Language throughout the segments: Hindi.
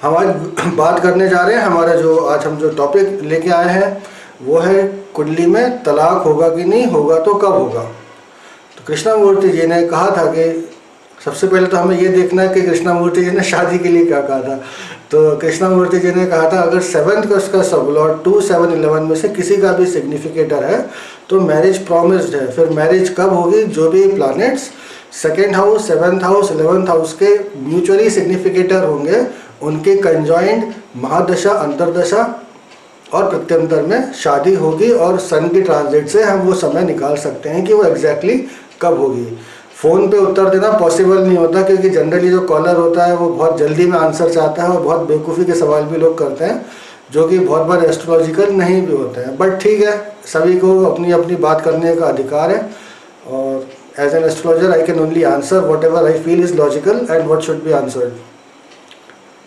हम आज बात करने जा रहे हैं, हमारा जो आज हम जो टॉपिक लेके आए हैं वो है कुंडली में तलाक होगा कि नहीं होगा तो कब होगा। तो कृष्णमूर्ति जी ने कहा था कि सबसे पहले तो हमें ये देखना है कि कृष्णमूर्ति जी ने शादी के लिए क्या कहा था। तो कृष्णमूर्ति जी ने कहा था अगर 7th का उसका सब लॉर्ड 2, 7, 11 में से किसी का भी सिग्निफिकेटर है तो मैरिज प्रॉमिस्ड है। फिर मैरिज कब होगी, जो भी planets 2nd house, 7th house, 11th house के म्यूचुअली सिग्निफिकेटर होंगे उनके कंजॉइंट महादशा, अंतरदशा और प्रत्यंतर में शादी होगी और सन की ट्रांजिट से हम वो समय निकाल सकते हैं कि वो एग्जैक्टली कब होगी। फ़ोन पे उत्तर देना पॉसिबल नहीं होता क्योंकि जनरली जो कॉलर होता है वो बहुत जल्दी में आंसर चाहता है और बहुत बेवकूफ़ी के सवाल भी लोग करते हैं जो कि बहुत बार एस्ट्रोलॉजिकल नहीं भी होते हैं। बट ठीक है, सभी को अपनी अपनी बात करने का अधिकार है और as an astrologer I can only answer whatever I feel is logical and what should be answered.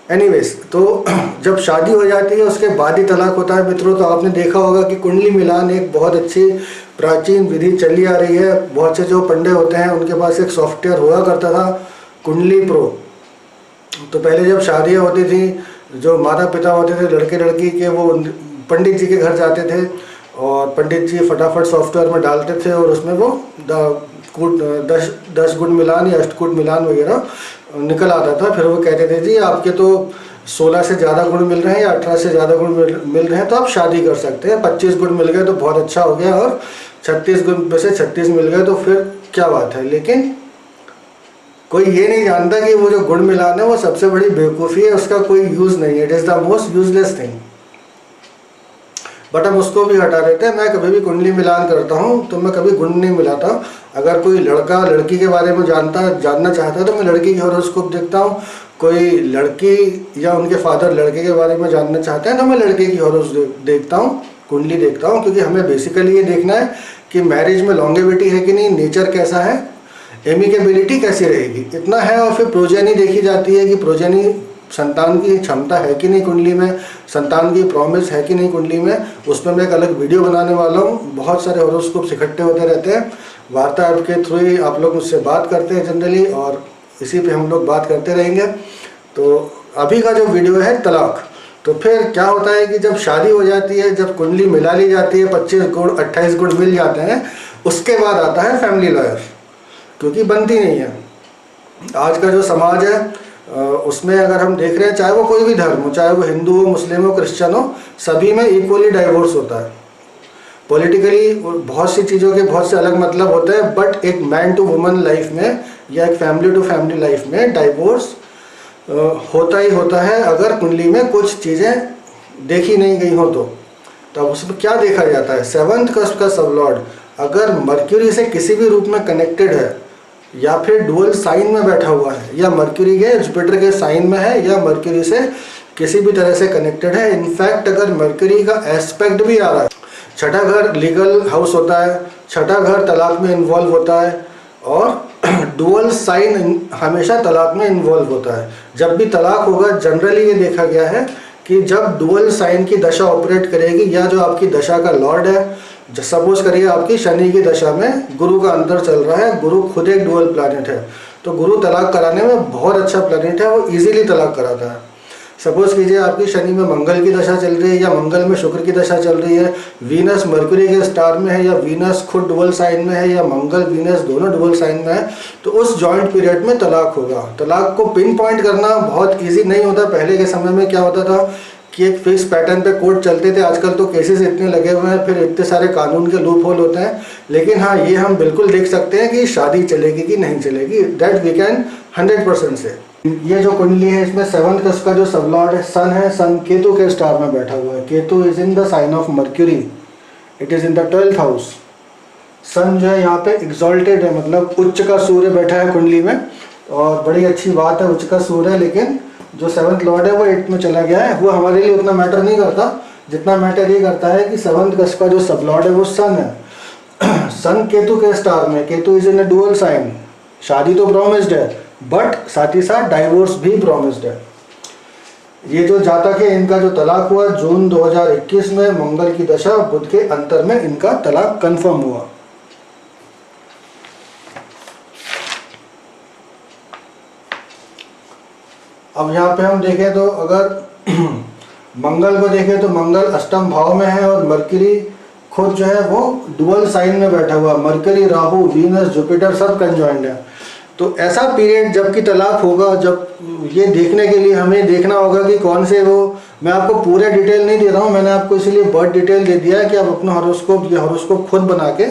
Anyways, तो जब शादी हो जाती है उसके बाद ही तलाक होता है मित्रों। तो आपने देखा होगा कि कुंडली मिलान एक बहुत अच्छी प्राचीन विधि चली आ रही है। बहुत से जो पंडे होते हैं उनके पास एक सॉफ्टवेयर हुआ करता था, कुंडली प्रो। तो पहले जब शादियाँ होती थी, जो माता पिता होते थे लड़के लड़की के, वो पंडित जी के घर जाते थे और पंडित जी फटाफट सॉफ्टवेयर में डालते थे और उसमें वो 10 गुण मिलान या अष्टकूट मिलान वगैरह निकल आता था। फिर वो कहते थे जी आपके तो 16 से ज़्यादा गुण मिल रहे हैं या 18 से ज़्यादा गुण मिल रहे हैं तो आप शादी कर सकते हैं। 25 गुण मिल गए तो बहुत अच्छा हो गया और 36 गुण में से 36 मिल गए तो फिर क्या बात है। लेकिन कोई ये नहीं जानता कि वो जो गुण मिलान है वो सबसे बड़ी बेवकूफ़ी है, उसका कोई यूज़ नहीं है। It is the most useless thing. But हम उसको भी हटा देते हैं। मैं कभी भी कुंडली मिलान करता हूँ तो मैं कभी गुण नहीं मिलाता। अगर कोई लड़का लड़की के बारे में जानना चाहता है तो मैं लड़की की हॉरोस्कोप देखता हूँ। कोई लड़की या उनके फादर लड़के के बारे में जानना चाहते हैं तो मैं लड़के की हॉरोस्कोप देखता हूँ, कुंडली देखता हूँ। क्योंकि हमें बेसिकली ये देखना है कि मैरिज में लॉन्गेविटी है कि नहीं, नेचर कैसा है, एमिकेबिलिटी कैसी रहेगी, इतना है। और फिर प्रोजेनी देखी जाती है कि प्रोजेनी संतान की क्षमता है कि नहीं कुंडली में, संतान की प्रॉमिस है कि नहीं कुंडली में। उस पर मैं एक अलग वीडियो बनाने वाला हूँ। बहुत सारे हॉरोस्कोप्स इकट्ठे होते रहते हैं, वार्ता ऐप के थ्रू ही आप लोग मुझसे बात करते हैं जनरली, और इसी पे हम लोग बात करते रहेंगे। तो अभी का जो वीडियो है तलाक। तो फिर क्या होता है कि जब शादी हो जाती है, जब कुंडली मिला ली जाती है, 25 गुण 28 गुण मिल जाते हैं, उसके बाद आता है फैमिली लॉयर, क्योंकि बनती नहीं है। आज का जो समाज है उसमें अगर हम देख रहे हैं, चाहे वो कोई भी धर्म हो, चाहे वो हिंदू हो, मुस्लिम हो, क्रिश्चियन हो, सभी में इक्वली डाइवोर्स होता है। पॉलिटिकली बहुत सी चीज़ों के बहुत से अलग मतलब होते हैं, बट एक मैन टू वुमन लाइफ में या एक फैमिली टू फैमिली लाइफ में डाइवोर्स होता ही होता है अगर कुंडली में कुछ चीज़ें देखी नहीं गई हो तो। तब उसमें क्या देखा जाता है, 7th का सब लॉर्ड अगर मर्क्यूरी से किसी भी रूप में कनेक्टेड है या फिर डुअल साइन में बैठा हुआ है, या मर्क्यूरी के जुपिटर के साइन में है, या मर्क्यूरी से किसी भी तरह से कनेक्टेड है। इनफैक्ट अगर मर्क्यूरी का एस्पेक्ट भी आ रहा है, छठा घर लीगल हाउस होता है, छठा घर तलाक में इन्वॉल्व होता है, और डुअल साइन हमेशा तलाक में इन्वॉल्व होता है। जब भी तलाक होगा जनरली ये देखा गया है कि जब डुअल साइन की दशा ऑपरेट करेगी, या जो आपकी दशा का लॉर्ड है, सपोज करिए आपकी शनि की दशा में गुरु का अंतर चल रहा है, गुरु खुद एक डुअल प्लैनेट है, तो गुरु तलाक कराने में बहुत अच्छा प्लैनेट है, वो इजीली तलाक कराता है। सपोज कीजिए आपकी शनि में मंगल की दशा चल रही है या मंगल में शुक्र की दशा चल रही है, वीनस मर्क्यूरी के स्टार में है या वीनस खुद डुअल साइन में है या मंगल वीनस दोनों डुअल साइन में है, तो उस जॉइंट पीरियड में तलाक होगा। तलाक को पिन पॉइंट करना बहुत ईजी नहीं होता। पहले के समय में क्या होता था कि एक फिक्स पैटर्न पे कोर्ट चलते थे। आजकल तो केसेस इतने लगे हुए हैं, फिर इतने सारे कानून के लूप होल होते हैं। लेकिन हाँ, ये हम बिल्कुल देख सकते हैं कि शादी चलेगी कि नहीं चलेगी, दैट वी कैन 100% से। ये जो कुंडली है इसमें 7th का जो सब लॉर्ड है सन है, सन केतु के स्टार में बैठा हुआ है। Ketu is in the sign of Mercury, it is in the 12th house. Sun जो है यहाँ पे एग्जॉल्टेड है, मतलब उच्च का सूर्य बैठा है कुंडली में, और बड़ी अच्छी बात है उच्च का सूर्य। लेकिन जो 7th लॉर्ड है वो 8th में चला गया है, वो हमारे लिए उतना मैटर नहीं करता जितना मैटर ये करता है कि 7th का जो सब लॉर्ड है वो सन है। सन केतु के स्टार में, Ketu is in a dual sign. शादी तो प्रॉमिस्ड है बट साथ ही साथ डाइवोर्स भी प्रॉमिस्ड है। ये जो जातक है इनका जो तलाक हुआ जून 2021 में, मंगल की दशा बुध के अंतर में इनका तलाक कंफर्म हुआ। अब यहाँ पे हम देखें तो अगर मंगल को देखें तो मंगल अष्टम भाव में है और मरकरी खुद जो है वो डुअल साइन में बैठा हुआ। मरकरी, राहु, वीनस, जुपिटर सब कंजॉइंड है। तो ऐसा पीरियड जब कि तलाक होगा, जब ये देखने के लिए हमें देखना होगा कि कौन से वो, मैं आपको पूरे डिटेल नहीं दे रहा हूँ, मैंने आपको इसलिए बर्थ डिटेल दे दिया है कि आप अपना हॉरोस्कोप या हॉरोस्कोप खुद बना के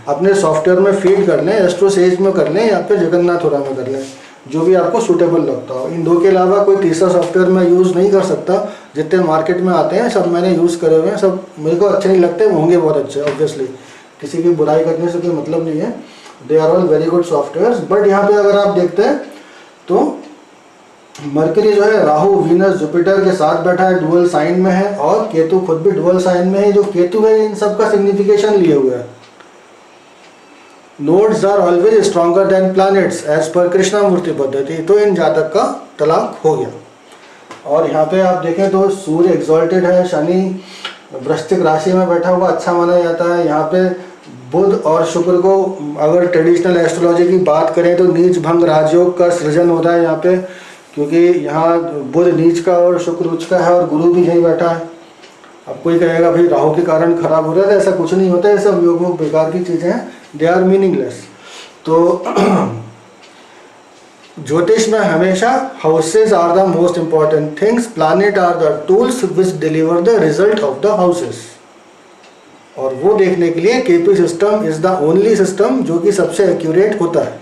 अपने सॉफ्टवेयर में फीड कर लें, एस्ट्रोसेज में कर लें या फिर जगन्नाथपुरा में कर लें, जो भी आपको सूटेबल लगता हो। इन दो के अलावा कोई तीसरा सॉफ्टवेयर मैं यूज़ नहीं कर सकता। जितने मार्केट में आते हैं सब मैंने यूज़ करे हुए हैं, सब मेरे को अच्छे नहीं लगते, होंगे बहुत अच्छे ऑब्वियसली, किसी की बुराई करने से कोई मतलब नहीं है, they are all very good softwares. But यहाँ पे अगर आप देखते हैं तो मरकरी जो है राहु, वीनस, जुपिटर के साथ बैठा है, डुअल साइन में है, और केतु खुद भी डुअल साइन में है। जो केतु है इन सब का सिग्निफिकेशन लिए हुए है, nodes are always stronger than planets as per Krishnamurti पद्धति। तो इन जातक का तलाक हो गया। और यहाँ पे आप देखें तो सूर्य एग्जॉल्टेड है, शनि वृश्चिक राशि में बैठा हुआ अच्छा माना जाता है। यहाँ पे बुध और शुक्र को अगर ट्रेडिशनल एस्ट्रोलॉजी की बात करें तो नीच भंग राजयोग का सृजन होता है यहाँ पे, क्योंकि यहाँ बुध नीच का और शुक्र उच्च का है और गुरु भी यहीं बैठा है। अब कोई कहेगा भाई राहु के कारण खराब हो रहा है, ऐसा कुछ नहीं होता है, सब योग बेकार की चीज़ें हैं, दे आर मीनिंगलेस। तो ज्योतिष में हमेशा houses are the most important things, planet are the tools which deliver the result of the houses. और वो देखने के लिए KP system is the only system जो कि सबसे एक्यूरेट होता है।